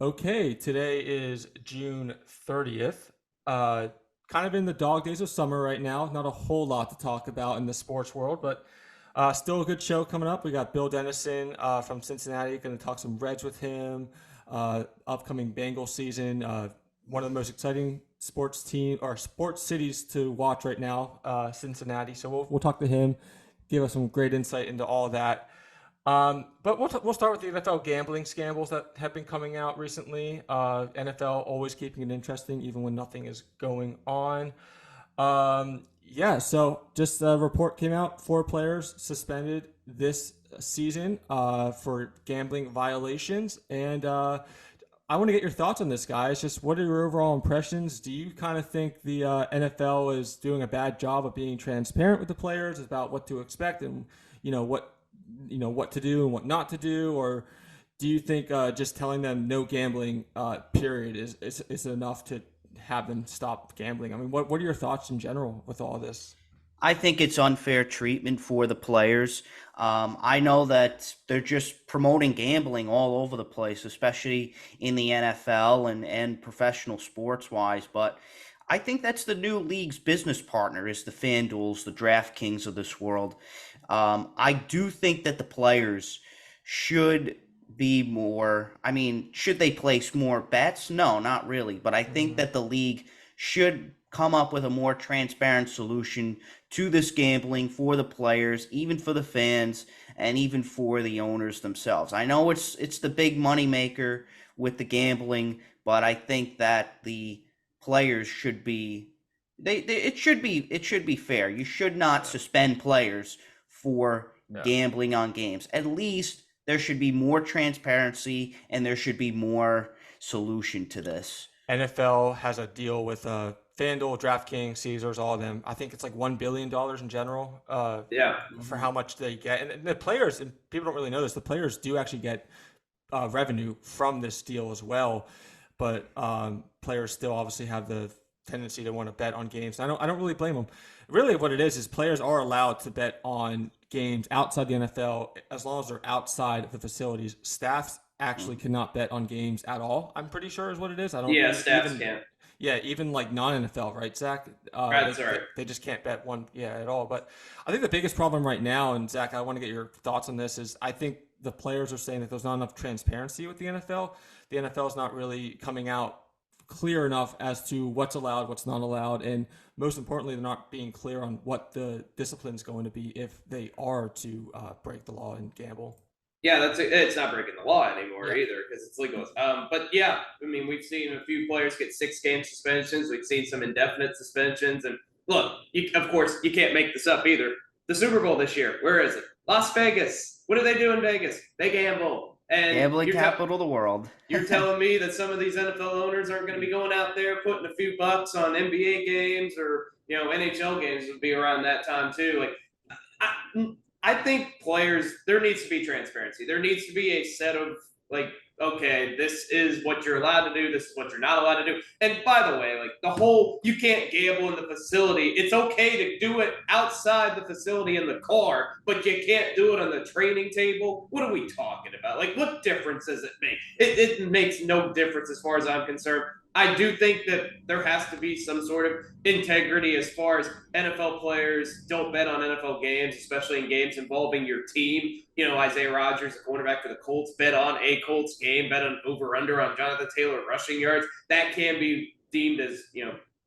Okay, today is June 30th. Uh, Kind of in the dog days of summer right now. Not a whole lot to talk about in the sports world, but still a good show coming up. We got Bill Dennison from Cincinnati. Going to talk some Reds with him. Upcoming Bengals season. One of the most exciting sports cities to watch right now, Cincinnati. So we'll talk to him, give us some great insight into all of that. But we'll start with the NFL gambling scandals that have been coming out recently. NFL always keeping it interesting, even when nothing is going on. Yeah, so just a report came out: 4 players suspended this season for gambling violations, and I want to get your thoughts on this, guys. Just what are your overall impressions? Do you kind of think the NFL is doing a bad job of being transparent with the players about what to expect and what what to do and what not to do, or do you think just telling them no gambling period is enough to have them stop gambling? I mean, what are your thoughts in general with all this? I think it's unfair treatment for the players. I know that they're just promoting gambling all over the place, especially in the NFL and professional sports wise. But I think that's the new league's business partner is the FanDuels, the DraftKings of this world. I do think that the players should be more. I mean, should they place more bets? No, not really. But I think Mm-hmm. that the league should come up with a more transparent solution to this gambling for the players, even for the fans, and even for the owners themselves. I know it's the big money maker with the gambling, but I think that the players should be it should be fair. You should not Yeah. suspend players for Yeah. gambling on games. At least there should be more transparency and there should be more solution to this. NFL has a deal with FanDuel, DraftKings, Caesars, all of them. I think it's like $1 billion in general Yeah. for how much they get. And the players, and people don't really know this, the players do actually get revenue from this deal as well. But players still obviously have the tendency to want to bet on games. I don't really blame them. Really, what it is players are allowed to bet on games outside the NFL as long as they're outside of the facilities. Staffs actually cannot bet on games at all. I'm pretty sure is what it is. I don't Yeah, even stats can't. yeah, even like non NFL, right, Zach? That's right. They just can't bet one, yeah, at all. But I think the biggest problem right now, and Zach, I want to get your thoughts on this, is I think the players are saying that there's not enough transparency with the NFL. The NFL is not really coming out clear enough as to what's allowed, what's not allowed, and most importantly, they're not being clear on what the discipline is going to be if they are to break the law and gamble. Yeah, it's not breaking the law anymore Yeah. either because it's legal. But yeah, I mean, we've seen a few players get 6 game suspensions. We've seen some indefinite suspensions. And look, of course, you can't make this up either. The Super Bowl this year, where is it? Las Vegas. What do they do in Vegas? They gamble. And Gambling capital of the world. you're telling me that some of these NFL owners aren't going to be going out there putting a few bucks on NBA games or NHL games would be around that time too. Like I think players, there needs to be transparency. There needs to be a set of like, okay, this is what you're allowed to do. This is what you're not allowed to do. And by the way, like the whole, you can't gamble in the facility. It's okay to do it outside the facility in the car, but you can't do it on the training table. What are we talking about? Like, what difference does it make? It makes no difference as far as I'm concerned. I do think that there has to be some sort of integrity as far as NFL players don't bet on NFL games, especially in games involving your team. Isaiah Rodgers, the cornerback for the Colts, bet on a Colts game, bet on over/under on Jonathan Taylor rushing yards. That can be deemed as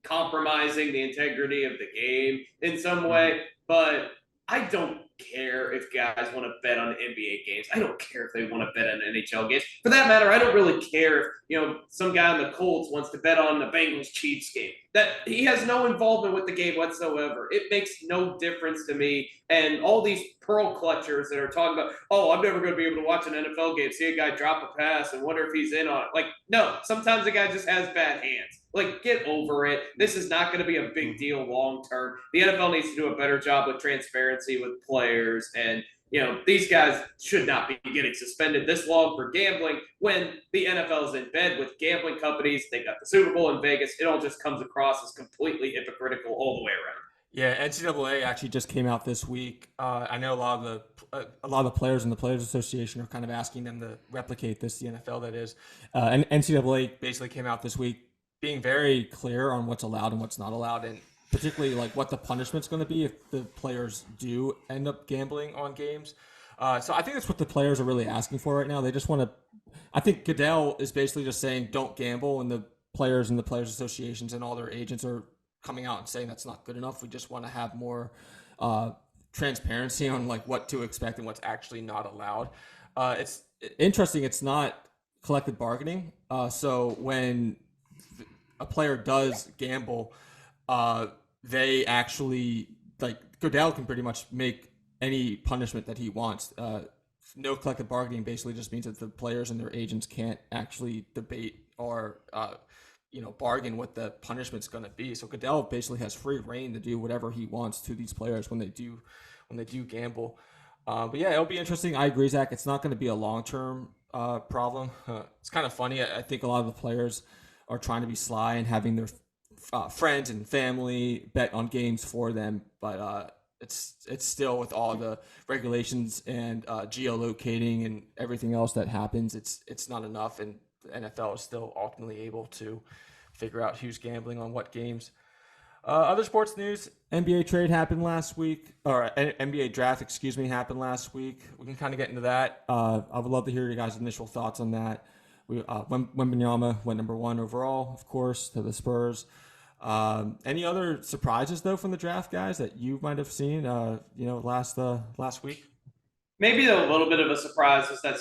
compromising the integrity of the game in some way. But I don't care if guys want to bet on NBA games. I don't care if they want to bet on NHL games. For that matter, I don't really care if some guy on the Colts wants to bet on the Bengals Chiefs game. That he has no involvement with the game whatsoever. It makes no difference to me. And all these pearl clutchers that are talking about, oh, I'm never going to be able to watch an NFL game, see a guy drop a pass and wonder if he's in on it. Like, no, sometimes the guy just has bad hands. Like, get over it. This is not going to be a big deal long term. The NFL needs to do a better job with transparency with players. And, these guys should not be getting suspended this long for gambling when the NFL is in bed with gambling companies. They got the Super Bowl in Vegas. It all just comes across as completely hypocritical all the way around. Yeah, NCAA actually just came out this week. I know a lot of the players in the Players Association are kind of asking them to replicate this, the NFL that is. And NCAA basically came out this week being very clear on what's allowed and what's not allowed, and particularly like what the punishment's going to be if the players do end up gambling on games. So I think that's what the players are really asking for right now. They just want to. I think Goodell is basically just saying don't gamble, and the players and the Players Associations and all their agents are coming out and saying that's not good enough. We just want to have more transparency on like what to expect and what's actually not allowed. It's interesting. It's not collective bargaining. So when a player does gamble, they actually like Goodell can pretty much make any punishment that he wants. No collective bargaining basically just means that the players and their agents can't actually debate or bargain what the punishment's going to be. So Goodell basically has free reign to do whatever he wants to these players when they do gamble. But yeah, it'll be interesting. I agree, Zach. It's not going to be a long-term problem. It's kind of funny. I think a lot of the players are trying to be sly and having their friends and family bet on games for them, but it's still, with all the regulations and geolocating and everything else that happens, it's not enough, and the NFL is still ultimately able to figure out who's gambling on what games. Other sports news: NBA trade happened last week, or NBA draft, excuse me, happened last week. We can kind of get into that. I would love to hear your guys' initial thoughts on that. Wembanyama went number 1 overall, of course, to the Spurs. Any other surprises though from the draft, guys, that you might have seen? Last week. Maybe a little bit of a surprise is that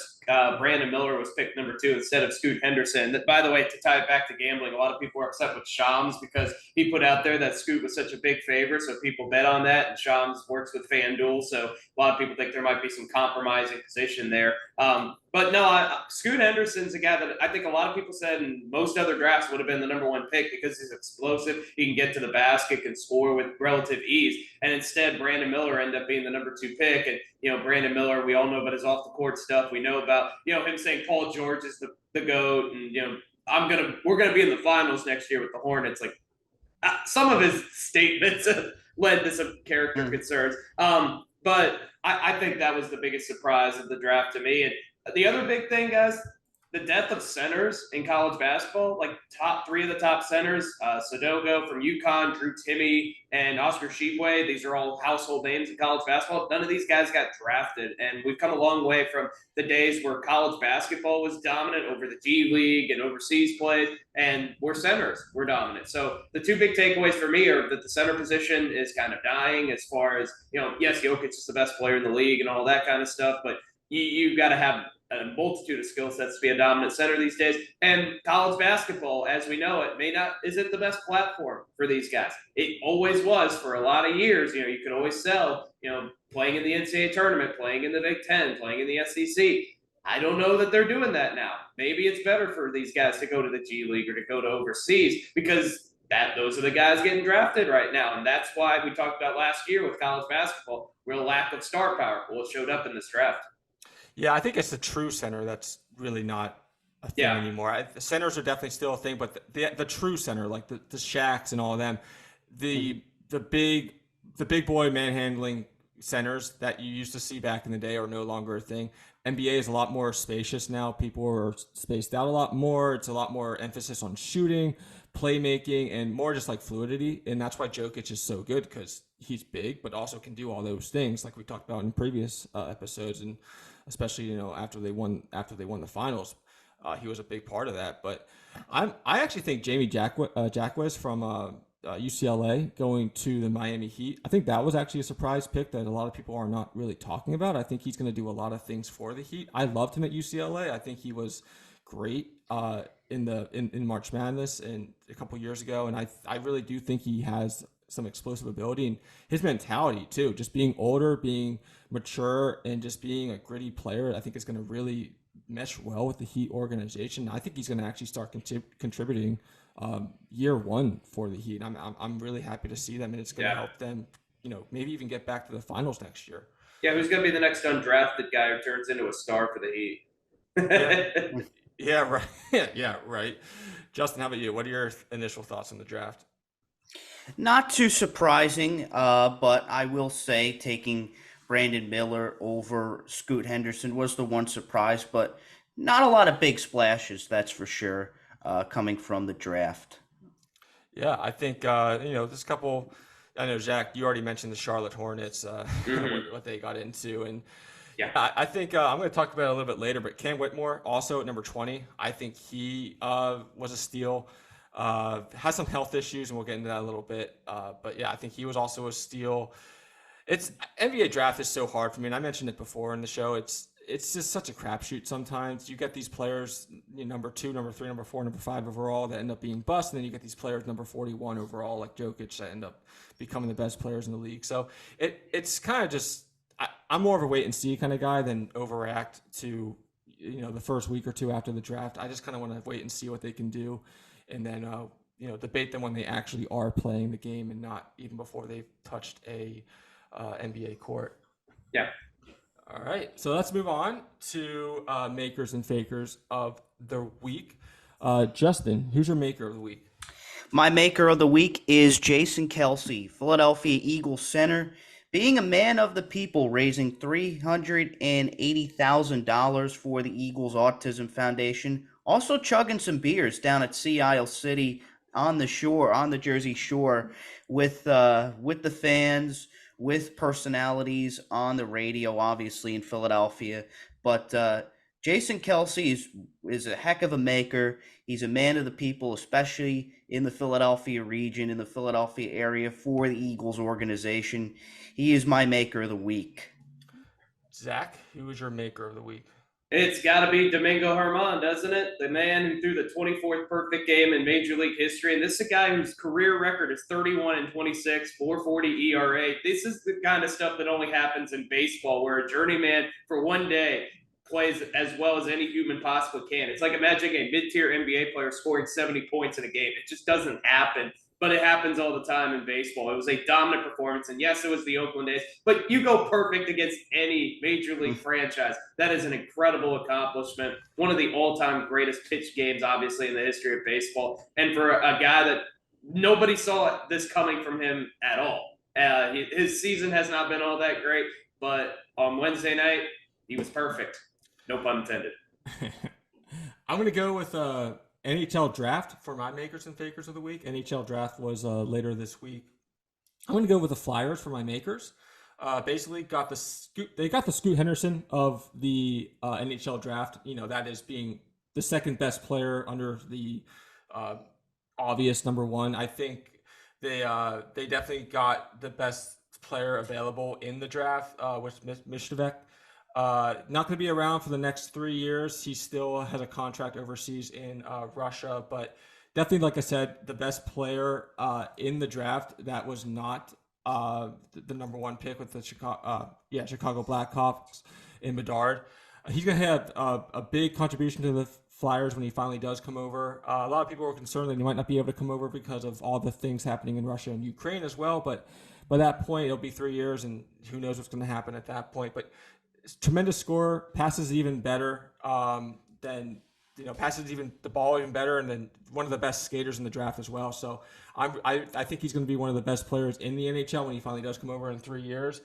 Brandon Miller was picked number 2 instead of Scoot Henderson. That, by the way, to tie it back to gambling, a lot of people were upset with Shams because he put out there that Scoot was such a big favorite, so people bet on that. And Shams works with FanDuel, so a lot of people think there might be some compromising position there. But no, Scoot Henderson's a guy that I think a lot of people said in most other drafts would have been the number 1 pick because he's explosive. He can get to the basket, can score with relative ease. And instead, Brandon Miller ended up being the number 2 pick. And, Brandon Miller, we all know about his off the court stuff. We know about, him saying Paul George is the GOAT. And, we're going to be in the finals next year with the Hornets. Like, some of his statements led to some character concerns. But I think that was the biggest surprise of the draft to me. And the other big thing, guys, the death of centers in college basketball, like top 3 of the top centers, Sudoku from UConn, Drew Timme, and Oscar Tshiebwe. These are all household names in college basketball. None of these guys got drafted, and we've come a long way from the days where college basketball was dominant over the G League and overseas play, and where centers were dominant. So the 2 big takeaways for me are that the center position is kind of dying as far as, yes, Jokic is the best player in the league and all that kind of stuff, but you've got to have a multitude of skill sets to be a dominant center these days. And college basketball, as we know it, isn't the best platform for these guys. It always was for a lot of years. You could always sell, playing in the NCAA tournament, playing in the Big Ten, playing in the SEC. I don't know that they're doing that now. Maybe it's better for these guys to go to the G League or to go to overseas because those are the guys getting drafted right now. And that's why we talked about last year with college basketball, real lack of star power. Well, it showed up in this draft. Yeah, I think it's the true center that's really not a thing anymore. The centers are definitely still a thing, but the true center, like the Shaqs and all of them, the big boy manhandling centers that you used to see back in the day are no longer a thing. NBA is a lot more spacious now. People are spaced out a lot more. It's a lot more emphasis on shooting, playmaking, and more just like fluidity. And that's why Jokic is so good, because he's big, but also can do all those things like we talked about in previous episodes. And especially, after they won the finals, he was a big part of that. But I actually think Jamie Jacquez from UCLA going to the Miami Heat, I think that was actually a surprise pick that a lot of people are not really talking about. I think he's going to do a lot of things for the Heat. I loved him at UCLA. I think he was great in March Madness and a couple years ago, and I really do think he has some explosive ability, and his mentality too, just being older, being mature, and just being a gritty player, I think is going to really mesh well with the Heat organization. I think he's going to actually start contributing year 1 for the Heat. I'm really happy to see them, and it's going to help them, maybe even get back to the finals next year. Yeah, who's going to be the next undrafted guy who turns into a star for the Heat? Yeah, right. Yeah, right. Justin, how about you? What are your initial thoughts on the draft? Not too surprising, but I will say taking Brandon Miller over Scoot Henderson was the one surprise, but not a lot of big splashes, that's for sure, coming from the draft. Yeah, I think this couple. I know Zach, you already mentioned the Charlotte Hornets, Hmm. what they got into, and Yeah. yeah, I think I'm going to talk about it a little bit later. But Cam Whitmore also at number 20. I think he was a steal. Has some health issues, and we'll get into that a little bit. But yeah, I think he was also a steal. It's NBA draft is so hard for me, and I mentioned it before in the show. It's just such a crapshoot sometimes. You get these players, number 2, number 3, number 4, number 5 overall that end up being bust, and then you get these players number 41 overall, like Jokic, that end up becoming the best players in the league. So it's kind of just I'm more of a wait and see kind of guy than overreact to the first week or two after the draft. I just kind of want to wait and see what they can do, and then debate them when they actually are playing the game and not even before they've touched a NBA court. Yeah. All right, so let's move on to makers and fakers of the week. Justin, who's your maker of the week? My maker of the week is Jason Kelsey, Philadelphia Eagles center, being a man of the people, raising $380,000 for the Eagles Autism Foundation. Also chugging some beers down at Sea Isle City on the shore, on the Jersey Shore, with the fans, with personalities on the radio, obviously in Philadelphia. But Jason Kelsey is a heck of a maker. He's a man of the people, especially in the Philadelphia region, in the Philadelphia area for the Eagles organization. He is my maker of the week. Zach, who is your maker of the week? It's got to be Domingo Herman, doesn't it? The man who threw the 24th perfect game in Major League history. And this is a guy whose career record is 31 and 26, 440 ERA. This is the kind of stuff that only happens in baseball, where a journeyman for one day plays as well as any human possibly can. It's like imagining a mid-tier NBA player scoring 70 points in a game. It just doesn't happen, but it happens all the time in baseball. It was a dominant performance, and yes, it was the Oakland A's, but you go perfect against any major league franchise. That is an incredible accomplishment. One of the all-time greatest pitch games, obviously, in the history of baseball, and for a guy that nobody saw this coming from him at all. His season has not been all that great, but on Wednesday night, he was perfect. No pun intended. I'm going to go with NHL draft for my makers and fakers of the week. NHL draft was later this week. I'm going to go with the Flyers for my makers. Basically, they got the Scoot Henderson of the NHL draft. That is being the second best player under the obvious number one. I think they definitely got the best player available in the draft with Mishtavek. Not going to be around for the next 3 years. He still has a contract overseas in Russia, but definitely, like I said, the best player in the draft that was not the number one pick with the Chicago Blackhawks in Bedard. He's going to have a big contribution to the Flyers when he finally does come over. A lot of people were concerned that he might not be able to come over because of all the things happening in Russia and Ukraine as well. But by that point, it'll be 3 years, and who knows what's going to happen at that point. But tremendous scorer, passes even better than passes even the ball even better, and then one of the best skaters in the draft as well. So I think he's going to be one of the best players in the NHL when he finally does come over in 3 years.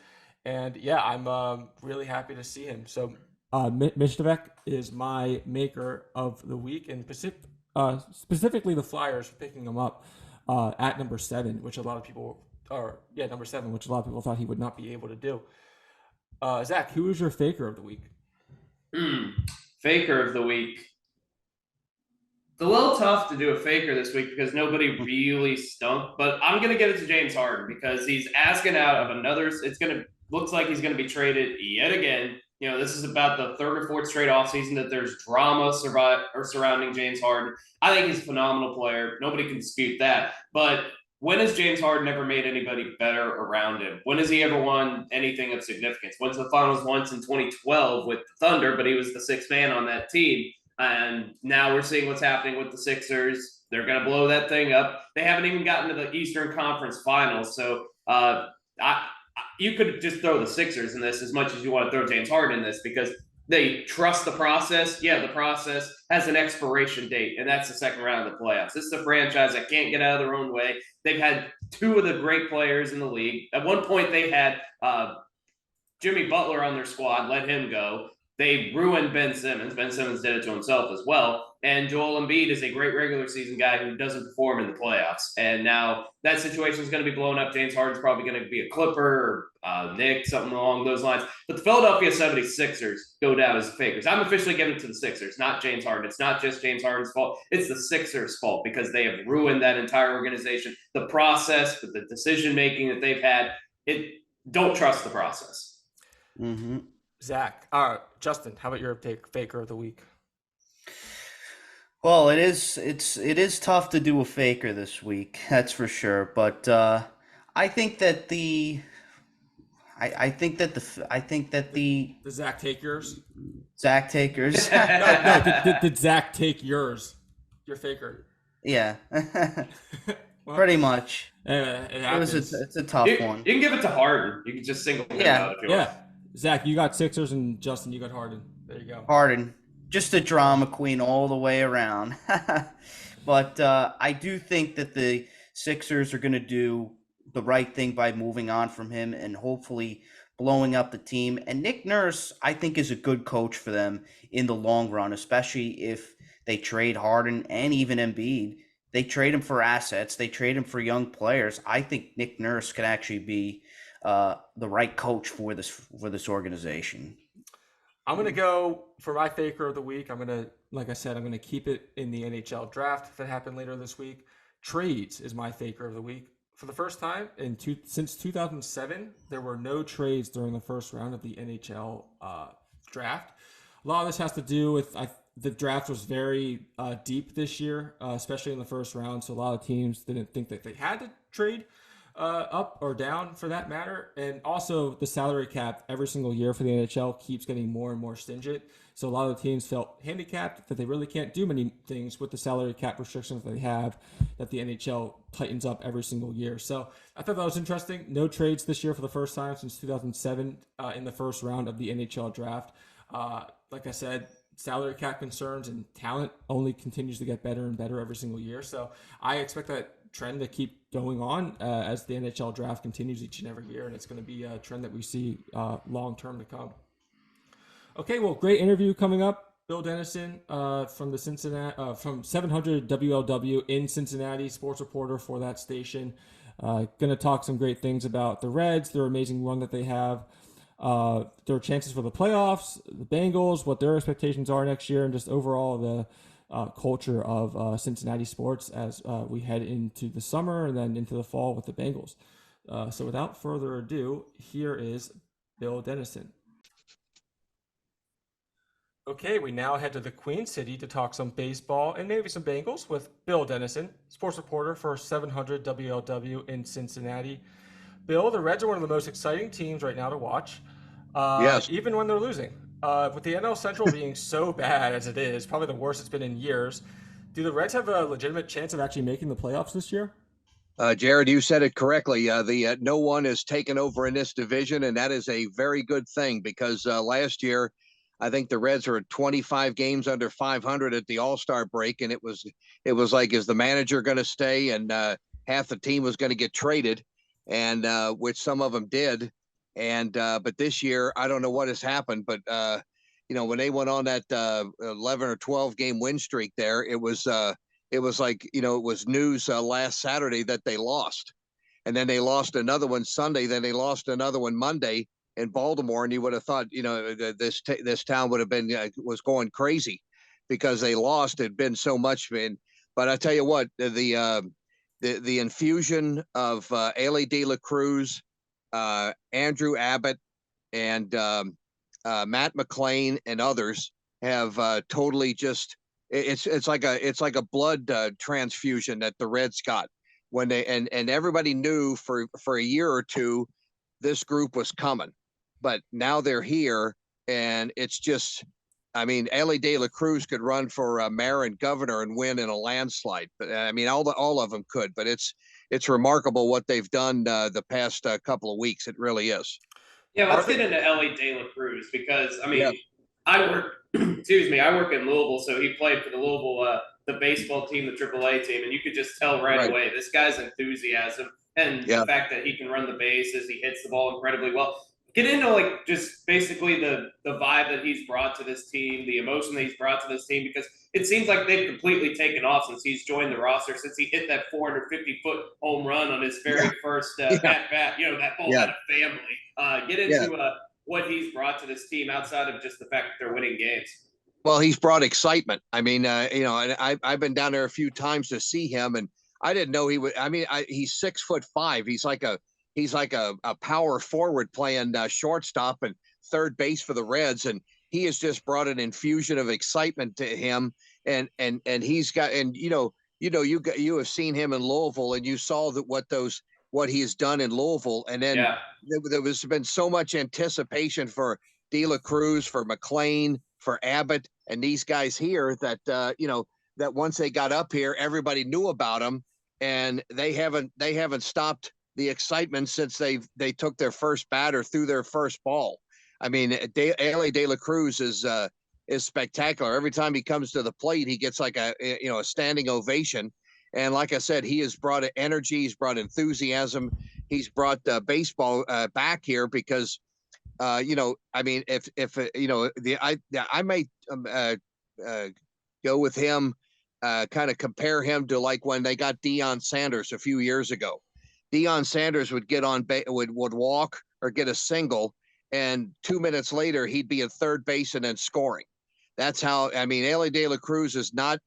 And yeah, I'm really happy to see him. So Mishtavek is my maker of the week, and specifically the Flyers for picking him up at number 7, which a lot of people number 7, which a lot of people thought he would not be able to do. Zach, who is your faker of the week? Faker of the week. It's a little tough to do a faker this week because nobody really stunk, but I'm going to give it to James Harden because he's asking out of another. Looks like he's going to be traded yet again. This is about the third or fourth straight offseason that there's drama surrounding James Harden. I think he's a phenomenal player. Nobody can dispute that. But when has James Harden ever made anybody better around him? When has he ever won anything of significance? Went to the finals once in 2012 with the Thunder, but he was the sixth man on that team. And now we're seeing what's happening with the Sixers. They're going to blow that thing up. They haven't even gotten to the Eastern Conference Finals. So you could just throw the Sixers in this as much as you want to throw James Harden in this because they trust the process. Yeah, the process has an expiration date, and that's the second round of the playoffs. This is a franchise that can't get out of their own way. They've had two of the great players in the league. At one point, they had Jimmy Butler on their squad, let him go. They ruined Ben Simmons. Ben Simmons did it to himself as well. And Joel Embiid is a great regular season guy who doesn't perform in the playoffs. And now that situation is going to be blown up. James Harden's probably going to be a Clipper or Nick, something along those lines. But the Philadelphia 76ers go down as fakers. I'm officially giving it to the Sixers, not James Harden. It's not just James Harden's fault. It's the Sixers' fault because they have ruined that entire organization. The process, the decision making that they've had, don't trust the process. Mm-hmm. Zach, Justin, how about your faker of the week? Well, it is tough to do a faker this week, that's for sure. But I think that the Does Zach take yours? Zach takers. No, did Zach take yours? Your faker. Yeah. Well, Pretty much. it happens. It's a tough one. You can give it to Harden. You can just single him out if you want. Zach, you got Sixers, and Justin, you got Harden. There you go. Harden. Just a drama queen all the way around. But I do think that the Sixers are going to do the right thing by moving on from him and hopefully blowing up the team. And Nick Nurse, I think, is a good coach for them in the long run, especially if they trade Harden and even Embiid. They trade him for assets. They trade him for young players. I think Nick Nurse can actually be the right coach for this organization. I'm going to go for my faker of the week. Like I said, I'm going to keep it in the NHL draft if it happened later this week. Trades is my faker of the week. For the first time since 2007, there were no trades during the first round of the NHL draft. A lot of this has to do with the draft was very deep this year, especially in the first round. So a lot of teams didn't think that they had to trade up or down for that matter. And also the salary cap every single year for the NHL keeps getting more and more stringent. So a lot of the teams felt handicapped that they really can't do many things with the salary cap restrictions that they have, that the NHL tightens up every single year. So I thought that was interesting. No trades this year for the first time since 2007 in the first round of the NHL draft. Like I said, salary cap concerns and talent only continues to get better and better every single year. So I expect that trend to keep going on as the NHL draft continues each and every year, and it's going to be a trend that we see long term to come. Okay, well, great interview coming up. Bill Dennison from the Cincinnati, from 700 WLW in Cincinnati, sports reporter for that station. Going to talk some great things about the Reds, their amazing run that they have, their chances for the playoffs, the Bengals, what their expectations are next year, and just overall the culture of Cincinnati sports as we head into the summer and then into the fall with the Bengals. So without further ado, here is Bill Dennison. Okay, we now head to the Queen City to talk some baseball and maybe some Bengals with Bill Dennison, sports reporter for 700 WLW in Cincinnati. Bill, the Reds are one of the most exciting teams right now to watch, Yes. even when they're losing. With the NL Central being so bad as it is, probably the worst it's been in years, do the Reds have a legitimate chance of actually making the playoffs this year? Jared, you said it correctly. No one is taken over in this division, and that is a very good thing because last year, I think the Reds were 25 games under 500 at the All-Star break, and it was like, is the manager going to stay? And half the team was going to get traded, and which some of them did. And but this year, I don't know what has happened, but when they went on that 11 or 12 game win streak there, it was like, it was news last Saturday that they lost, and then they lost another one Sunday, then they lost another one Monday in Baltimore, and you would have thought, this town would have been was going crazy because they lost. It'd been so much, but I tell you what, the infusion of Ailey De La Cruz, Andrew Abbott, and Matt McLean and others have totally just it's like a blood transfusion that the Reds got when they and everybody knew for a year or two this group was coming, but now they're here, and it's just, I mean, Ellie De La Cruz could run for mayor and governor and win in a landslide. But I mean, all of them could. But it's remarkable what they've done the past couple of weeks. It really is. Yeah, let's get into Ellie De La Cruz because I mean, Yeah. I work, excuse me, I work in Louisville, so he played for the Louisville, the baseball team, the AAA team, and you could just tell right Right. away this guy's enthusiasm and the Yeah. fact that he can run the bases, he hits the ball incredibly well. Get into like just basically the vibe that he's brought to this team, the emotion that he's brought to this team, because it seems like they've completely taken off since he's joined the roster, since he hit that 450-foot home run on his Yeah. very first Yeah. at bat. You know, that ball Yeah. had a family. Get Yeah. into what he's brought to this team outside of just the fact that they're winning games. Well, he's brought excitement. I mean, and I've been down there a few times to see him, and I didn't know he would. I mean, he's 6'5". He's like a power forward playing shortstop and third base for the Reds, and he has just brought an infusion of excitement to him. And he's got, and you have seen him in Louisville, and you saw that what he has done in Louisville, and then Yeah. there was been so much anticipation for De La Cruz, for McLean, for Abbott, and these guys here that that once they got up here, everybody knew about them, and they haven't stopped the excitement since they took their first batter through their first ball. I mean, Ale De La Cruz is spectacular. Every time he comes to the plate, he gets like a standing ovation. And like I said, he has brought energy, he's brought enthusiasm, he's brought baseball back here because I mean, if I might go with him, kind of compare him to like when they got Deion Sanders a few years ago. Deion Sanders would get on would walk or get a single, and 2 minutes later he'd be at third base and then scoring. That's how. I mean, Ale De La Cruz is not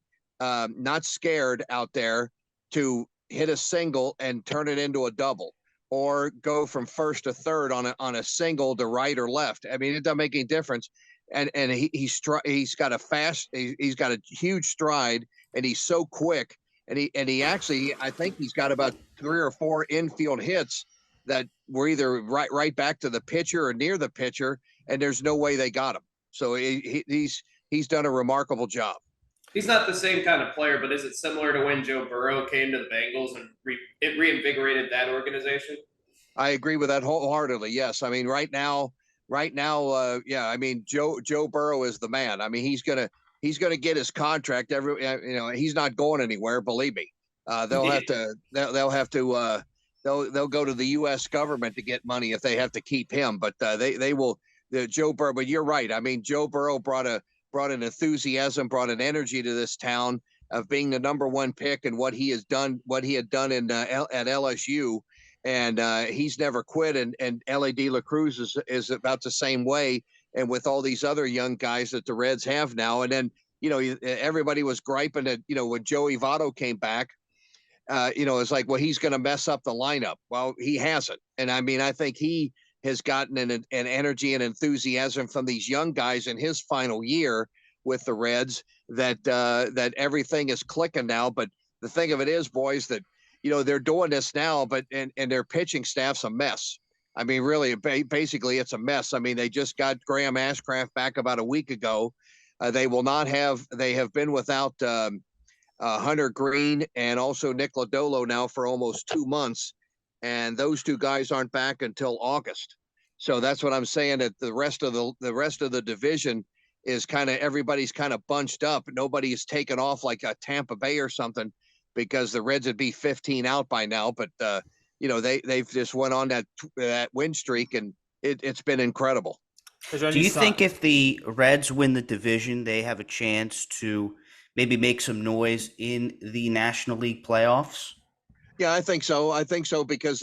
scared out there to hit a single and turn it into a double, or go from first to third on a single to right or left. I mean, it doesn't make any difference. And he's got he's got a huge stride, and he's so quick. And he actually, I think he's got about 3 or 4 infield hits that were either right back to the pitcher or near the pitcher, and there's no way they got him. So he's done a remarkable job. He's not the same kind of player, but is it similar to when Joe Burrow came to the Bengals and it reinvigorated that organization? I agree with that wholeheartedly. Yes, I mean yeah. I mean Joe Burrow is the man. I mean he's gonna get his contract. He's not going anywhere. Believe me. They'll go to the U.S. government to get money if they have to keep him. But they will. Joe Burrow. But you're right. I mean Joe Burrow brought an enthusiasm, brought an energy to this town of being the #1 pick and what he had done in at LSU. And he's never quit. And Ale De La Cruz is about the same way. And with all these other young guys that the Reds have now, and then everybody was griping that when Joey Votto came back, it's like, well, he's going to mess up the lineup. Well, he hasn't. And I mean, I think he has gotten an energy and enthusiasm from these young guys in his final year with the Reds that everything is clicking now. But the thing of it is, boys, that they're doing this now, but and their pitching staff's a mess. I mean, really, basically, it's a mess. I mean, they just got Graham Ashcraft back about a week ago. They have been without Hunter Green and also Nick Lodolo now for almost 2 months, and those two guys aren't back until August. So that's what I'm saying. That the rest of the division is everybody's kind of bunched up. Nobody's taken off like a Tampa Bay or something, because the Reds would be 15 out by now. But they've just went on that win streak, and it's been incredible. Do you think if the Reds win the division, they have a chance to maybe make some noise in the National League playoffs? Yeah, I think so. Because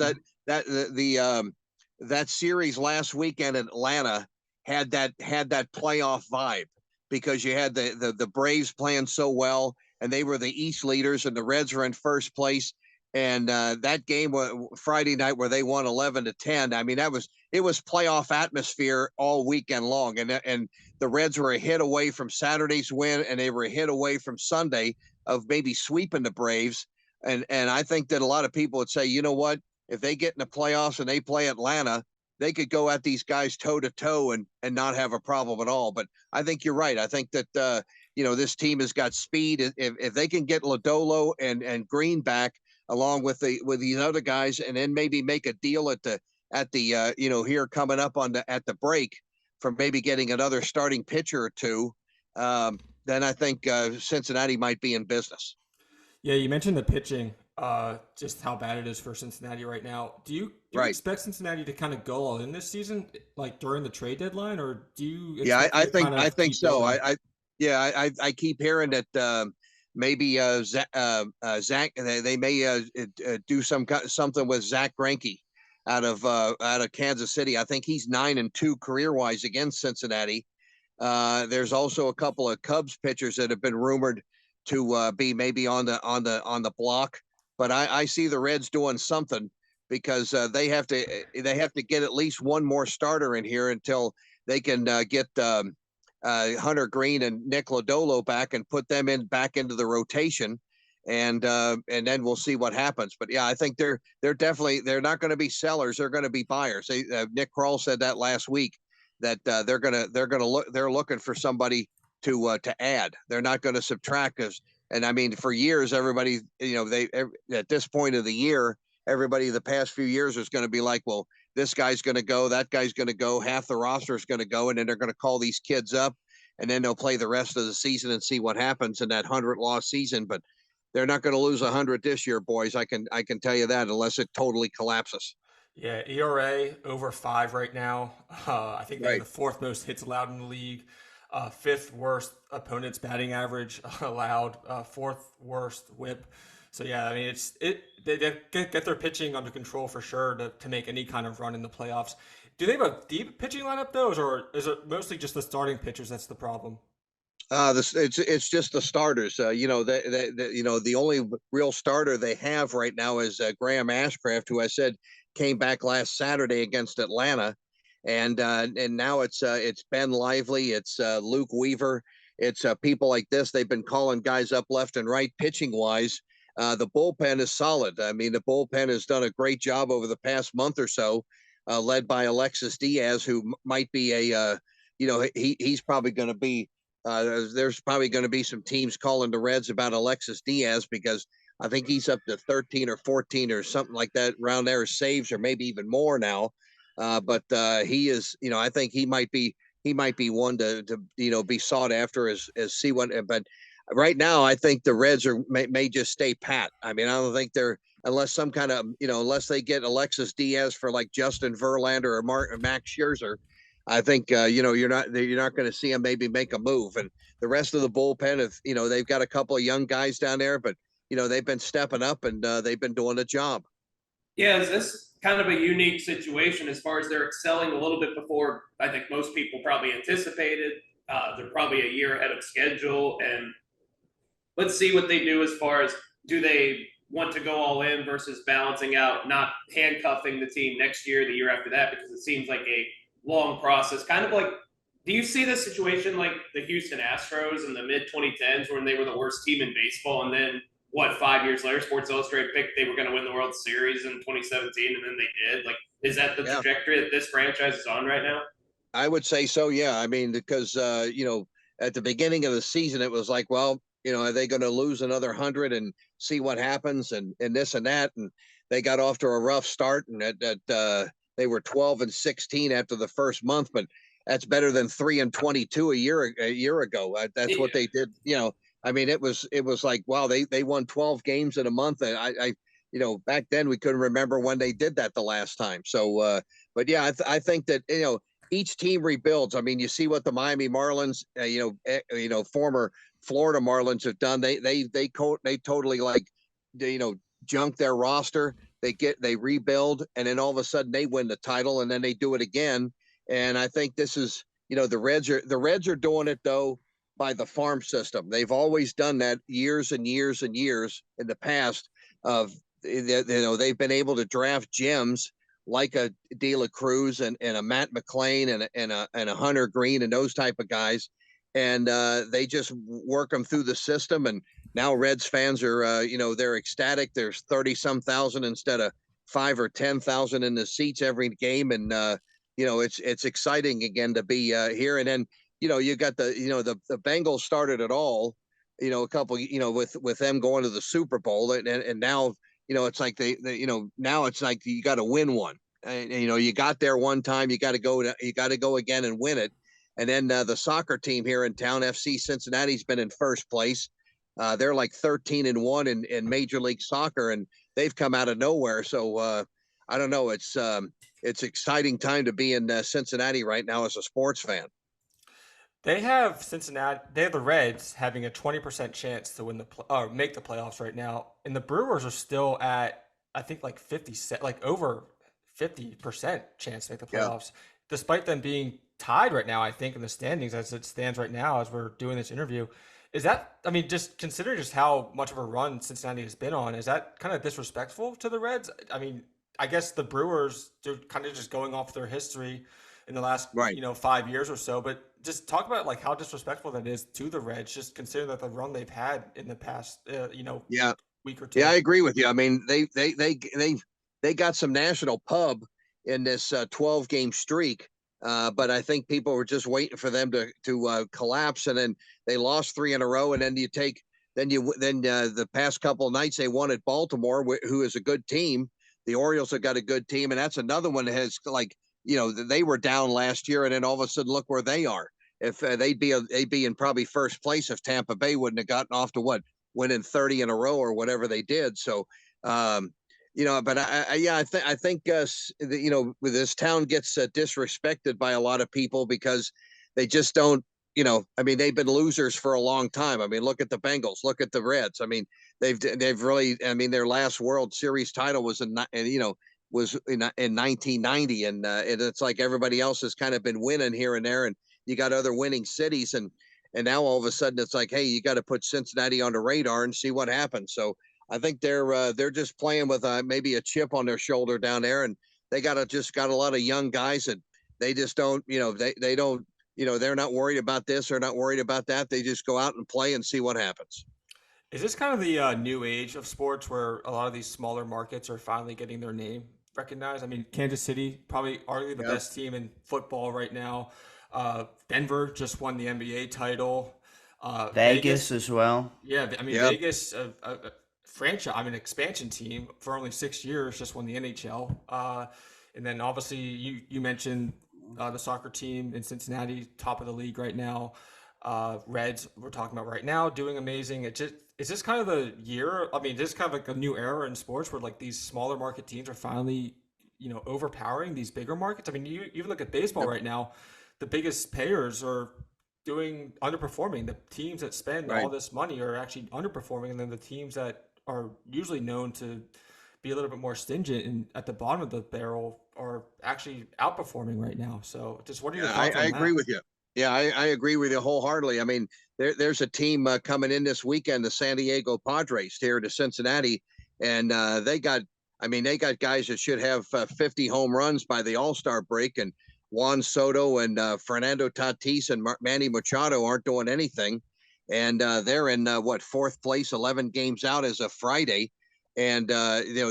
that series last weekend in Atlanta had that playoff vibe, because you had the Braves playing so well, and they were the East leaders, and the Reds were in first place. And that game Friday night where they won 11-10. I mean, it was playoff atmosphere all weekend long, and the Reds were a hit away from Saturday's win, and they were a hit away from Sunday of maybe sweeping the Braves. And I think that a lot of people would say, you know what, if they get in the playoffs and they play Atlanta, they could go at these guys toe to toe and not have a problem at all. But I think you're right. I think that this team has got speed. If they can get Lodolo and Green back, along with these other guys, and then maybe make a deal at the here coming up at the break, from maybe getting another starting pitcher or two, then I think Cincinnati might be in business. Yeah, you mentioned the pitching, just how bad it is for Cincinnati right now. Do you Right. expect Cincinnati to kind of go all in this season, like during the trade deadline, or do you Yeah, expect them to kind I of think keep so. building? I keep hearing that maybe Zach they may do something with Zach Greinke out of Kansas City. I think he's 9-2 career wise against Cincinnati. There's also a couple of Cubs pitchers that have been rumored to be maybe on the block, but I see the Reds doing something because they have to get at least one more starter in here until they can get Hunter Green and Nick Lodolo back and put them back into the rotation. And then we'll see what happens. But yeah, I think they're definitely they're not going to be sellers. They're going to be buyers. Nick Kroll said that last week that they're looking for somebody to add. They're not going to subtract us. And I mean, for years, everybody, at this point of the year, everybody the past few years is going to be like, well, this guy's going to go, that guy's going to go, half the roster is going to go, and then they're going to call these kids up, and then they'll play the rest of the season and see what happens in that 100-loss season. But they're not going to lose 100 this year, boys. I can tell you that, unless it totally collapses. Yeah, ERA over 5 right now. I think they have Right. the fourth most hits allowed in the league, fifth worst opponent's batting average allowed, fourth worst WHIP. So yeah, I mean they get their pitching under control for sure to make any kind of run in the playoffs. Do they have a deep pitching lineup though, or is it mostly just the starting pitchers that's the problem? It's just the starters. The only real starter they have right now is Graham Ashcraft, who I said came back last Saturday against Atlanta, and now it's Ben Lively, it's Luke Weaver, it's people like this. They've been calling guys up left and right pitching wise. The bullpen is solid. I mean, the bullpen has done a great job over the past month or so, led by Alexis Diaz, who might be he's probably going to be there's probably going to be some teams calling the Reds about Alexis Diaz because I think he's up to 13 or 14 or something like that around there saves, or maybe even more now. But he is, I think he might be one to be sought after as see what. But right now, I think the Reds may just stay pat. I mean, I don't think they're unless some kind of unless they get Alexis Diaz for like Justin Verlander or Max Scherzer. I think you're not going to see them maybe make a move, and the rest of the bullpen, if they've got a couple of young guys down there, but they've been stepping up and they've been doing a job. Yeah, is this kind of a unique situation as far as they're excelling a little bit before I think most people probably anticipated. They're probably a year ahead of schedule, and let's see what they do as far as do they want to go all in versus balancing out, not handcuffing the team next year, the year after that, because it seems like a long process. Kind of like, do you see this situation like the Houston Astros in the mid 2010s when they were the worst team in baseball, and then 5 years later, Sports Illustrated picked they were going to win the World Series in 2017, and then they did. Like, is that the Yeah, trajectory that this franchise is on right now? I would say so. Yeah, I mean because at the beginning of the season it was like, well, are they going to lose another 100 and see what happens and this and that, and they got off to a rough start, and they were 12-16 after the first month, but that's better than 3-22 a year ago. That's what Yeah. they did. I mean, it was like, wow, they won 12 games in a month. And I back then we couldn't remember when they did that the last time. So, but yeah, I think that each team rebuilds. I mean, you see what the Miami Marlins, former Florida Marlins have done. They totally like, junk their roster. They rebuild, and then all of a sudden they win the title, and then they do it again. And I think this is, the Reds are doing it though by the farm system. They've always done that years and years and years in the past. Of they've been able to draft gems like a De La Cruz and a Matt McLean and a Hunter Green and those type of guys, and they just work them through the system. And now Reds fans are they're ecstatic. There's 30-some thousand instead of 5 or 10,000 in the seats every game, and it's exciting again to be here. And then you got the Bengals started it all, a couple with them going to the Super Bowl, and now it's like they now it's like you got to win one. You got there one time, you got to go again and win it. And then the soccer team here in town, FC Cincinnati's been in first place. They're like 13-1 in Major League Soccer, and they've come out of nowhere. So I don't know. It's exciting time to be in Cincinnati right now as a sports fan. They have Cincinnati. They have the Reds having a 20% chance to win or make the playoffs right now, and the Brewers are still at, I think, like 50% chance to make the playoffs, despite them being tied right now. I think in the standings as it stands right now, as we're doing this interview, is that? I mean, just consider just how much of a run Cincinnati has been on. Is that kind of disrespectful to the Reds? I mean, I guess the Brewers, they're kind of just going off their history in the last Right. 5 years or so, but just talk about like how disrespectful that is to the Reds. Just consider that the run they've had in the past, Yeah. week or two. Yeah, I agree with you. I mean, they got some national pub in this 12 game streak. But I think people were just waiting for them to collapse, and then they lost 3 in a row. And then the past couple of nights they won at Baltimore, who is a good team. The Orioles have got a good team, and that's another one that has they were down last year, and then all of a sudden look where they are. If they'd be in probably first place if Tampa Bay wouldn't have gotten off to winning 30 in a row or whatever they did. So, but I think this town gets disrespected by a lot of people because they just don't. I mean, they've been losers for a long time. I mean, look at the Bengals, look at the Reds. I mean, they've really. I mean, their last World Series title was in 1990, and it's like everybody else has kind of been winning here and there, and you got other winning cities, and now all of a sudden it's like, hey, you got to put Cincinnati on the radar and see what happens. So I think they're just playing with maybe a chip on their shoulder down there, and they got a lot of young guys that they just don't, they don't, they're not worried about this, they're not worried about that. They just go out and play and see what happens. Is this kind of the new age of sports where a lot of these smaller markets are finally getting their name recognized? I mean, Kansas City, probably arguably the best team in football right now. Denver just won the NBA title. Vegas as well. Yeah, I mean, Vegas, franchise, expansion team for only 6 years, just won the NHL. And then obviously you mentioned the soccer team in Cincinnati, top of the league right now. Reds, we're talking about right now, doing amazing. Is this kind of the year? I mean, this is kind of like a new era in sports where like these smaller market teams are finally, overpowering these bigger markets. I mean, you even look at baseball right now, the biggest payers are underperforming. The teams that spend all this money are actually underperforming, and then the teams that are usually known to be a little bit more stingent and at the bottom of the barrel are actually outperforming right now. So just what are your thoughts on I agree that? with you. Yeah, I agree with you wholeheartedly. I mean, there's a team coming in this weekend, the San Diego Padres here to Cincinnati, and they got guys that should have 50 home runs by the All-Star break, and Juan Soto and Fernando Tatis and Manny Machado aren't doing anything, and they're in fourth place, 11 games out as of Friday, and they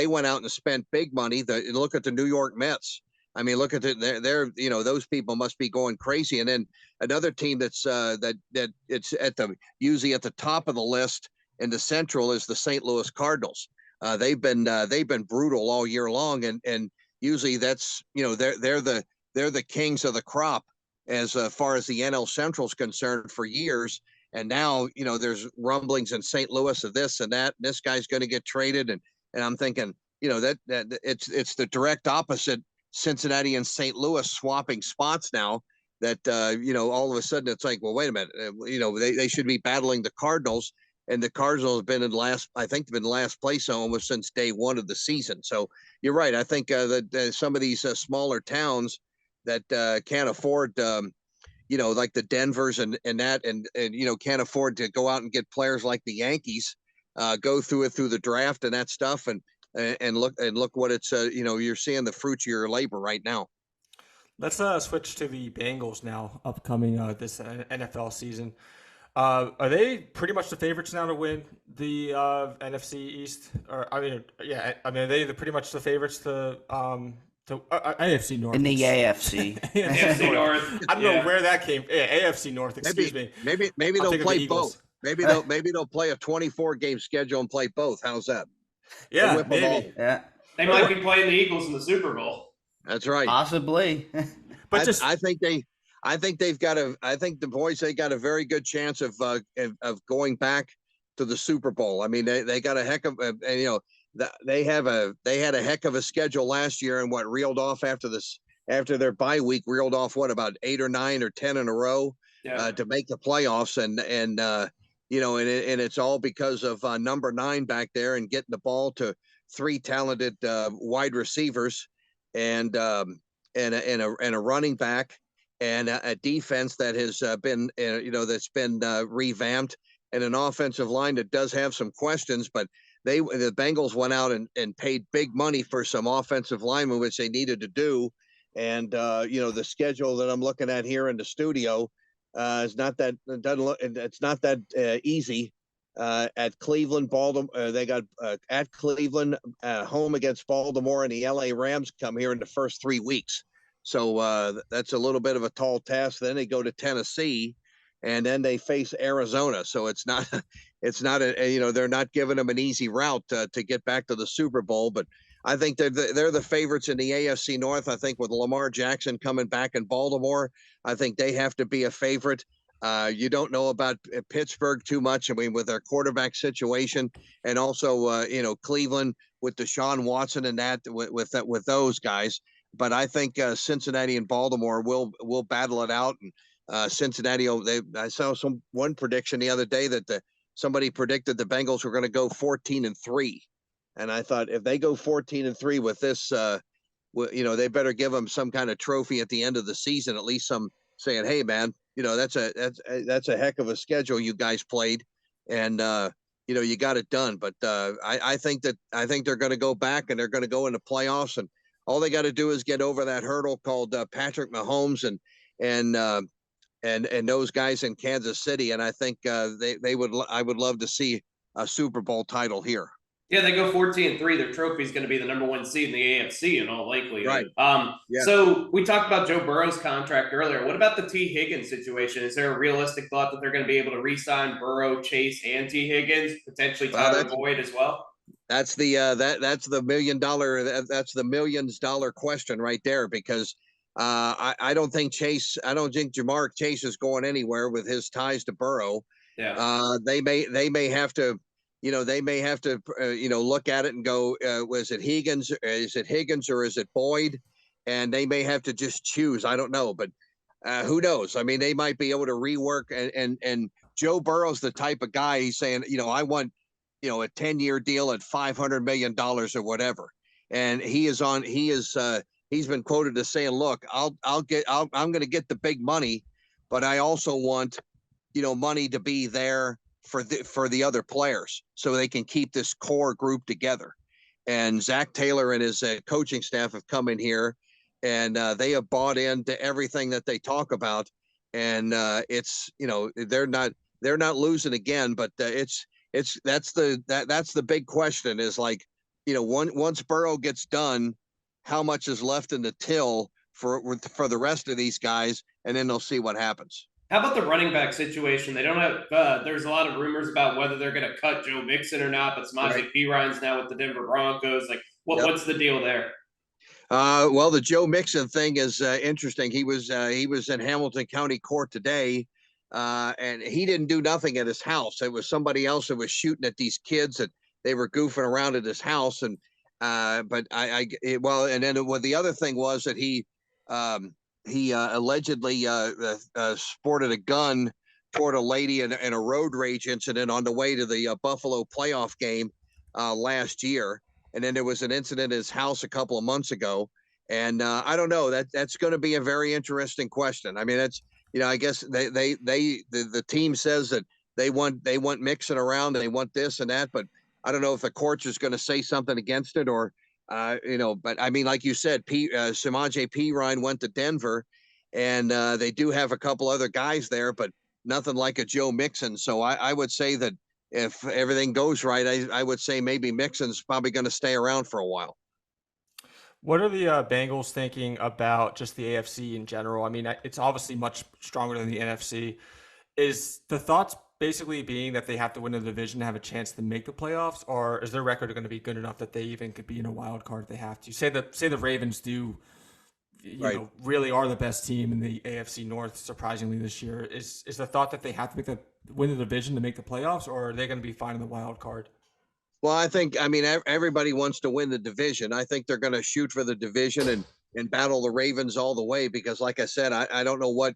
went out and spent big money. Look at the New York Mets. I mean, look at they're those people must be going crazy. And then another team that's that it's usually at the top of the list in the Central is the St. Louis Cardinals. They've been brutal all year long, and usually that's they're the kings of the crop as far as the NL Central is concerned for years. And now there's rumblings in St. Louis of this and that. And this guy's going to get traded, and I'm thinking that it's the direct opposite. Cincinnati and St. Louis swapping spots now. That all of a sudden it's like, well, wait a minute, they should be battling the Cardinals, and the Cardinals have been in last place almost since day one of the season. So you're right. I think that some of these smaller towns that can't afford, like the Denvers and can't afford to go out and get players like the Yankees, go through the draft and that stuff, and look what it's you're seeing the fruits of your labor right now. Let's switch to the Bengals now, upcoming this NFL season. Are they pretty much the favorites now to win the NFC East? Or are they pretty much the favorites to AFC North? In the AFC. AFC North. I don't know where that came. Yeah, AFC North. Excuse me. Maybe they'll play both. Maybe they'll play a 24 game schedule and play both. How's that? Yeah, maybe. Yeah. They might be playing the Eagles in the Super Bowl. That's right. Possibly. But I, just I think they, I think they've got a. I think the boys they got a very good chance of going back to the Super Bowl. I mean, they got a heck of, and you know, they had a heck of a schedule last year, and what reeled off after their bye week reeled off what about 8 or 9 or 10 in a row Yeah. to make the playoffs, and you know, and it's all because of number 9 back there and getting the ball to 3 talented wide receivers and and a running back and a defense that has been you know that's been revamped and an offensive line that does have some questions, but the Bengals went out and paid big money for some offensive linemen, which they needed to do. And you know, the schedule that I'm looking at here in the studio is not that it doesn't look it's not that easy. At Cleveland, Baltimore, they got at Cleveland, home against Baltimore, and the LA Rams come here in the first 3 weeks. So that's a little bit of a tall task. Then they go to Tennessee, and then they face Arizona. So it's not, it's not you know, they're not giving them an easy route to get back to the Super Bowl. But I think they're the favorites in the AFC North. I think with Lamar Jackson coming back in Baltimore, I think they have to be a favorite. You don't know about Pittsburgh too much. I mean, with their quarterback situation, and also you know, Cleveland with Deshaun Watson and that with those guys. But I think Cincinnati and Baltimore will battle it out. And Cincinnati, I saw one prediction the other day that somebody predicted the Bengals were going to go 14-3, and I thought if they go 14-3 with this, you know, they better give them some kind of trophy at the end of the season, at least some saying, hey man, you know, that's a heck of a schedule you guys played, and you know, you got it done. But I think they're going to go back and they're going to go into playoffs, and all they got to do is get over that hurdle called Patrick Mahomes and those guys in Kansas City, and I think I would love to see a Super Bowl title here. Yeah, they go 14-3. Their trophy is going to be the number 1 seed in the AFC in all likelihood. Right. Yeah. So we talked about Joe Burrow's contract earlier. What about the T. Higgins situation? Is there a realistic thought that they're going to be able to re-sign Burrow, Chase, and T. Higgins, potentially Tyler Boyd as well? That's the that's the that's the $millions question right there, because I don't think Jamar Chase is going anywhere with his ties to Burrow. Yeah. They may have to, you know, you know, look at it and go, was it Higgins? Is it Higgins or is it Boyd? And they may have to just choose. I don't know, but who knows? I mean, they might be able to rework. And Joe Burrow's the type of guy, he's saying, you know, I want, you know, a 10-year deal at $500 million or whatever. And he's been quoted as saying, look, I'm going to get the big money, but I also want, you know, money to be there for the other players so they can keep this core group together. And Zach Taylor and his coaching staff have come in here, and they have bought into everything that they talk about. And it's, you know, they're not losing again, but that's the big question is, like, you know, once Burrow gets done, how much is left in the till for the rest of these guys, and then they'll see what happens. How about the running back situation? They don't have. There's a lot of rumors about whether they're going to cut Joe Mixon or not, but Samaje Perine now with the Denver Broncos. Like, what's the deal there? Well, the Joe Mixon thing is interesting. He was in Hamilton County Court today, and he didn't do nothing at his house. It was somebody else that was shooting at these kids that they were goofing around at his house. And but and then the other thing was that he allegedly sported a gun toward a lady in a road rage incident on the way to the Buffalo playoff game last year. And then there was an incident at his house a couple of months ago. And I don't know, that's going to be a very interesting question. I mean, that's, you know, I guess the team says that they want Mixon around and they want this and that, but I don't know if the courts is going to say something against it, or you know, but I mean, like you said, Samaje Perine went to Denver, and they do have a couple other guys there, but nothing like a Joe Mixon. So I would say that if everything goes right, I would say maybe Mixon's probably going to stay around for a while. What are the Bengals thinking about just the AFC in general? I mean, it's obviously much stronger than the NFC. Is the thoughts basically being that they have to win the division to have a chance to make the playoffs, or is their record going to be good enough that they even could be in a wild card if they have to? Say the Ravens do, Right. really are the best team in the AFC North, surprisingly this year. Is the thought that they have to win the division to make the playoffs, or are they going to be fine in the wild card? Well, I mean, everybody wants to win the division. I think they're going to shoot for the division and battle the Ravens all the way because, like I said, I don't know what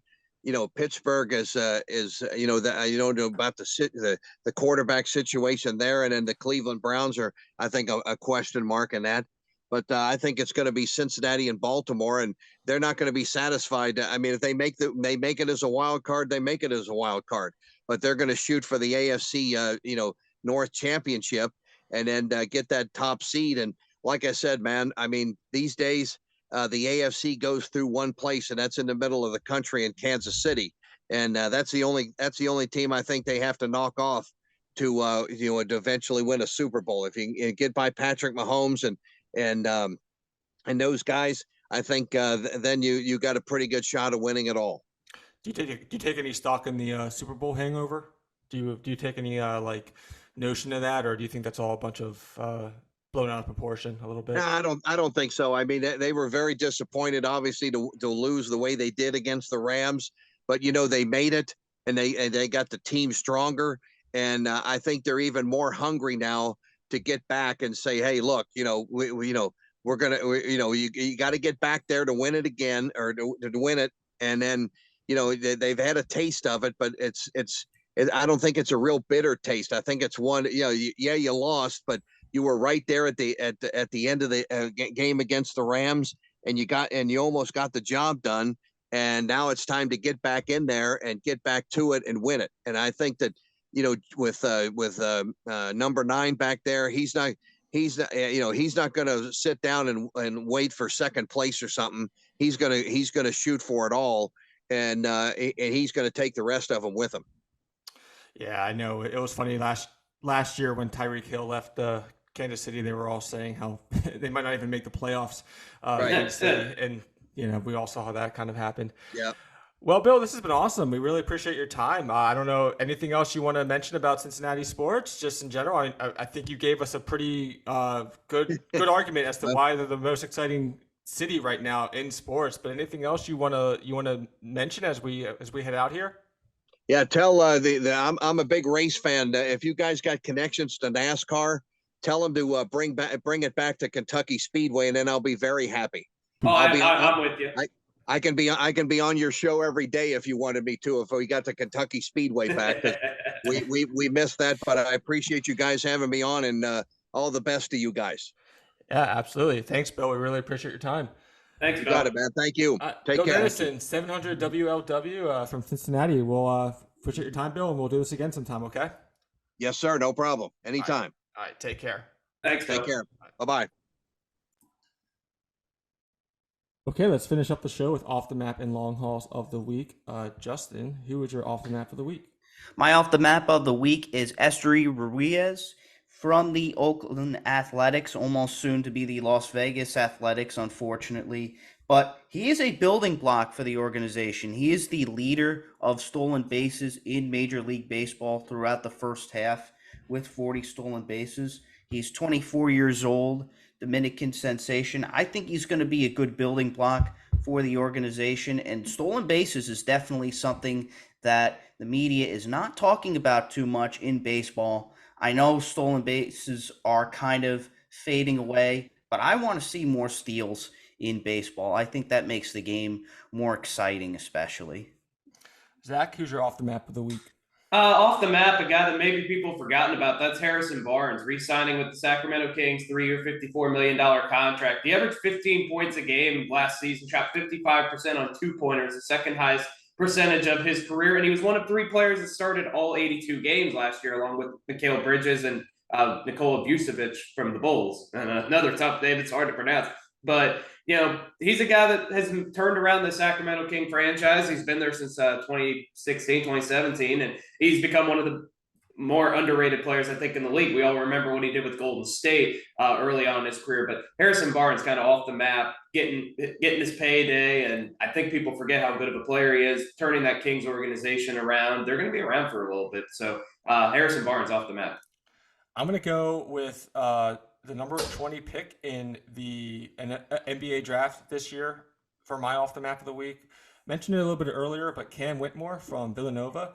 Pittsburgh I don't know about the quarterback situation there, and then the Cleveland Browns are I think a question mark in that. But I think it's going to be Cincinnati and Baltimore, and they're not going to be satisfied. I mean, if they make it as a wild card, they make it as a wild card. But they're going to shoot for the AFC North Championship and then get that top seed. And like I said, man, I mean, these days the AFC goes through one place, and that's in the middle of the country in Kansas City, and that's the only team I think they have to knock off to eventually win a Super Bowl. If you get by Patrick Mahomes and those guys, I think then you got a pretty good shot of winning it all. Do you take any stock in the Super Bowl hangover? Do you take any notion of that, or do you think that's all a bunch of blown out of proportion a little bit? No, I don't think so. I mean, they were very disappointed, obviously, to lose the way they did against the Rams, but they made it, and they got the team stronger, and I think they're even more hungry now to get back and say, hey, look, we're gonna, you got to get back there to win it again or to win it, and then they've had a taste of it, but I don't think it's a real bitter taste. I think it's one, you lost, but you were right there at the end of the game against the Rams, and you almost got the job done. And now it's time to get back in there and get back to it and win it. And I think that with number 9 back there, he's not going to sit down and wait for second place or something. He's gonna shoot for it all, and he's going to take the rest of them with him. Yeah, I know. It was funny last year when Tyreek Hill left Kansas City. They were all saying how they might not even make the playoffs. Right. Kansas City, and we all saw how that kind of happened. Yeah. Well, Bill, this has been awesome. We really appreciate your time. I don't know anything else you want to mention about Cincinnati sports, just in general. I think you gave us a pretty good argument as to why they're the most exciting city right now in sports. But anything else you want to mention as we head out here? Yeah, tell I'm a big race fan. If you guys got connections to NASCAR, tell them to bring it back to Kentucky Speedway, and then I'll be very happy. Oh, I'm with you. I can be on your show every day if you wanted me to. If we got the Kentucky Speedway back, we missed that, but I appreciate you guys having me on, and all the best to you guys. Yeah, absolutely. Thanks, Bill. We really appreciate your time. Thanks, You Bill. got it, man. Thank you. Take Bill care. Dennison, 700 WLW from Cincinnati. We'll appreciate your time, Bill, and we'll do this again sometime, okay? Yes, sir. No problem. Anytime. All right, take care. Thanks, Bill. Take care. Bye-bye. Okay, let's finish up the show with Off the Map and Long Hauls of the Week. Justin, who is your Off the Map of the Week? My off the map of the week is Esteri Ruiz from the Oakland Athletics, almost soon to be the Las Vegas Athletics, unfortunately. But he is a building block for the organization. He is the leader of stolen bases in Major League Baseball throughout the first half with 40 stolen bases. He's 24 years old, Dominican sensation. I think he's going to be a good building block for the organization, and stolen bases is definitely something that the media is not talking about too much in baseball. I know stolen bases are kind of fading away, but I want to see more steals in baseball. I think that makes the game more exciting, especially. Zach, who's your Off the Map of the Week? Off the map, a guy that maybe people have forgotten about, that's Harrison Barnes, re-signing with the Sacramento Kings, 3-year, $54 million contract. He averaged 15 points a game last season, shot 55% on two-pointers, the second highest percentage of his career, and he was one of 3 players that started all 82 games last year, along with Mikal Bridges and Nikola Vucevic from the Bulls. And another tough name that's hard to pronounce. But, he's a guy that has turned around the Sacramento King franchise. He's been there since 2016, 2017, and he's become one of the more underrated players, I think, in the league. We all remember what he did with Golden State early on in his career, but Harrison Barnes kind of off the map, getting his payday, and I think people forget how good of a player he is, turning that Kings organization around. They're going to be around for a little bit, so Harrison Barnes off the map. I'm going to go with the number 20 pick in the NBA draft this year for my off the map of the week. Mentioned it a little bit earlier, but Cam Whitmore from Villanova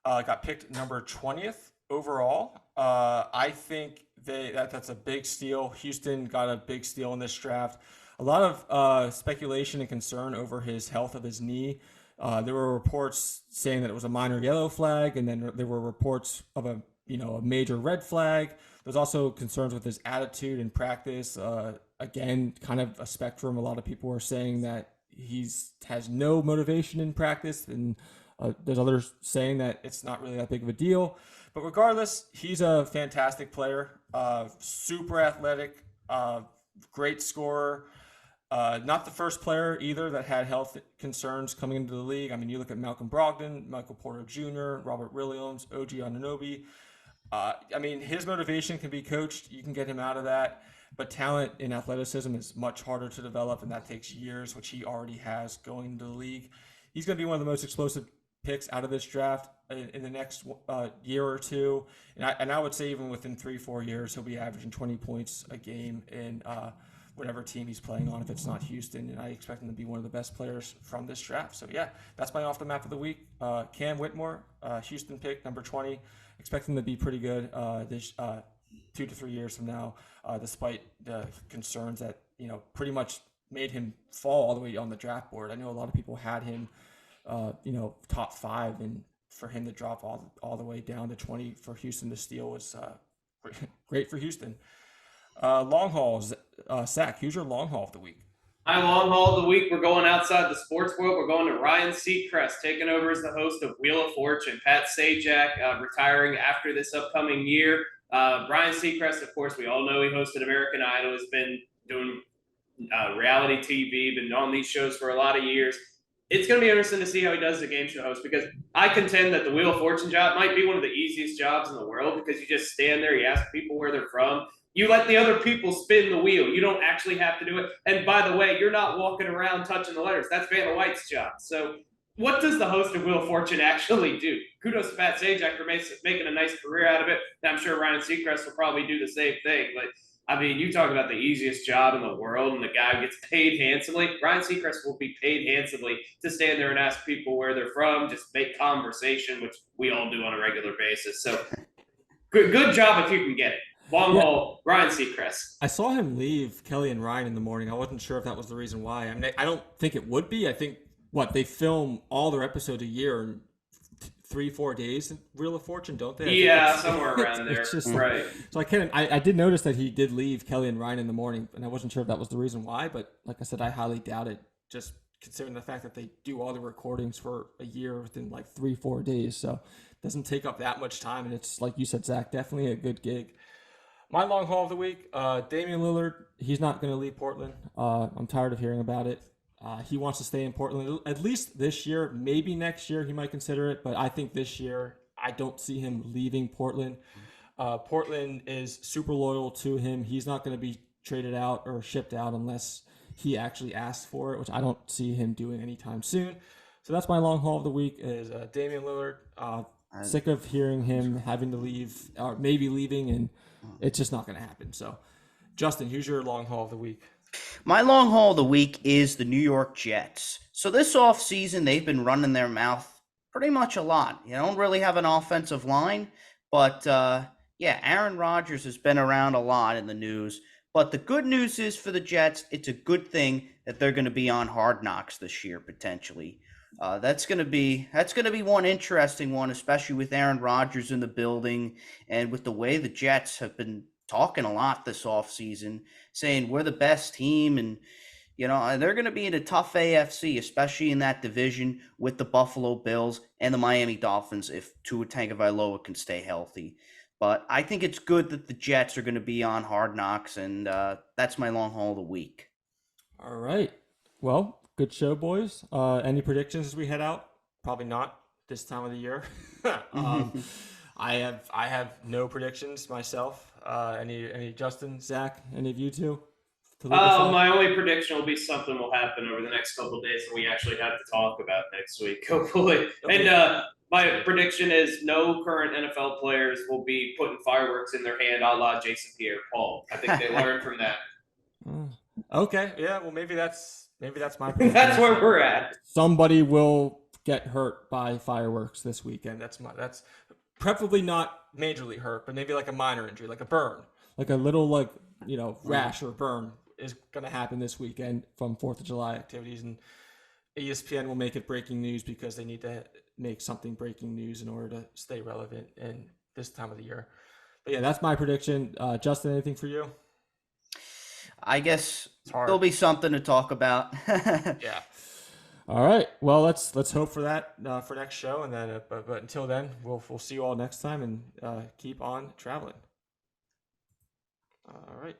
got picked number 20th overall. I think that's a big steal. Houston got a big steal in this draft. A lot of speculation and concern over his health of his knee. There were reports saying that it was a minor yellow flag, and then there were reports of a major red flag. There's also concerns with his attitude in practice. Again, kind of a spectrum. A lot of people are saying that has no motivation in practice, and there's others saying that it's not really that big of a deal. But regardless, he's a fantastic player, super athletic, great scorer. Not the first player either that had health concerns coming into the league. I mean, you look at Malcolm Brogdon, Michael Porter Jr., Robert Williams, OG Anunoby. I mean, his motivation can be coached. You can get him out of that. But talent in athleticism is much harder to develop, and that takes years, which he already has going into the league. He's going to be one of the most explosive picks out of this draft in the next year or two. And I would say even within 3-4 years, he'll be averaging 20 points a game in whatever team he's playing on, if it's not Houston. And I expect him to be one of the best players from this draft. So, yeah, that's my off the map of the week. Cam Whitmore, Houston pick, number 20. Expect him to be pretty good this 2 to 3 years from now, despite the concerns that, pretty much made him fall all the way on the draft board. I know a lot of people had him, top 5, and for him to drop all the way down to 20 for Houston to steal was great for Houston. Long hauls, Zach, who's your long haul of the week? My long haul of the week, we're going outside the sports world. We're going to Ryan Seacrest, taking over as the host of Wheel of Fortune. Pat Sajak retiring after this upcoming year. Ryan Seacrest, of course, we all know he hosted American Idol, has been doing reality TV, been on these shows for a lot of years. It's going to be interesting to see how he does as a game show host, because I contend that the Wheel of Fortune job might be one of the easiest jobs in the world, because you just stand there, you ask people where they're from, you let the other people spin the wheel. You don't actually have to do it. And by the way, you're not walking around touching the letters. That's Vanna White's job. So what does the host of Wheel of Fortune actually do? Kudos to Pat Sajak for making a nice career out of it. And I'm sure Ryan Seacrest will probably do the same thing. But, I mean, you talk about the easiest job in the world, and the guy gets paid handsomely. Ryan Seacrest will be paid handsomely to stand there and ask people where they're from, just make conversation, which we all do on a regular basis. So good job if you can get it. Long haul, Ryan Seacrest. I saw him leave Kelly and Ryan in the morning. I wasn't sure if that was the reason why. I mean, I don't think it would be. I think, they film all their episodes a year in 3-4 days in Wheel of Fortune, don't they? Yeah, somewhere around there. It's just, right. So I did notice that he did leave Kelly and Ryan in the morning, and I wasn't sure if that was the reason why, but like I said, I highly doubt it, just considering the fact that they do all the recordings for a year within 3-4 days. So it doesn't take up that much time, and it's, like you said, Zach, definitely a good gig. My long haul of the week, Damian Lillard, he's not going to leave Portland. I'm tired of hearing about it. He wants to stay in Portland, at least this year. Maybe next year he might consider it, but I think this year I don't see him leaving Portland. Portland is super loyal to him. He's not going to be traded out or shipped out unless he actually asks for it, which I don't see him doing anytime soon. So that's my long haul of the week is Damian Lillard. Sick of hearing him having to leave or maybe leaving, and it's just not going to happen. So, Justin, who's your long haul of the week? My long haul of the week is the New York Jets. So this offseason, they've been running their mouth pretty much a lot. You don't really have an offensive line, but Aaron Rodgers has been around a lot in the news. But the good news is for the Jets, it's a good thing that they're going to be on Hard Knocks this year, potentially. That's going to be one interesting one, especially with Aaron Rodgers in the building and with the way the Jets have been talking a lot this offseason, saying we're the best team, and they're going to be in a tough AFC, especially in that division with the Buffalo Bills and the Miami Dolphins if Tua Tagovailoa can stay healthy. But I think it's good that the Jets are going to be on Hard Knocks, and that's my long haul of the week. All right. Well, good show, boys. Any predictions as we head out? Probably not this time of the year. I have no predictions myself. Any Justin, Zach, any of you two? My only prediction will be something will happen over the next couple of days that we actually have to talk about next week, hopefully. Okay. And my prediction is no current NFL players will be putting fireworks in their hand, a la Jason Pierre-Paul. I think they learned from that. Okay, yeah. Well, maybe that's my prediction. That's where we're at. Somebody will get hurt by fireworks this weekend. That's preferably not majorly hurt, but maybe like a minor injury, like a burn, like a little rash or burn is going to happen this weekend from 4th of July activities. And ESPN will make it breaking news because they need to make something breaking news in order to stay relevant in this time of the year. But yeah, that's my prediction. Justin, anything for you? I guess there'll be something to talk about. Yeah. All right. Well, let's hope for that for next show, and then but until then, we'll see you all next time, and keep on traveling. All right.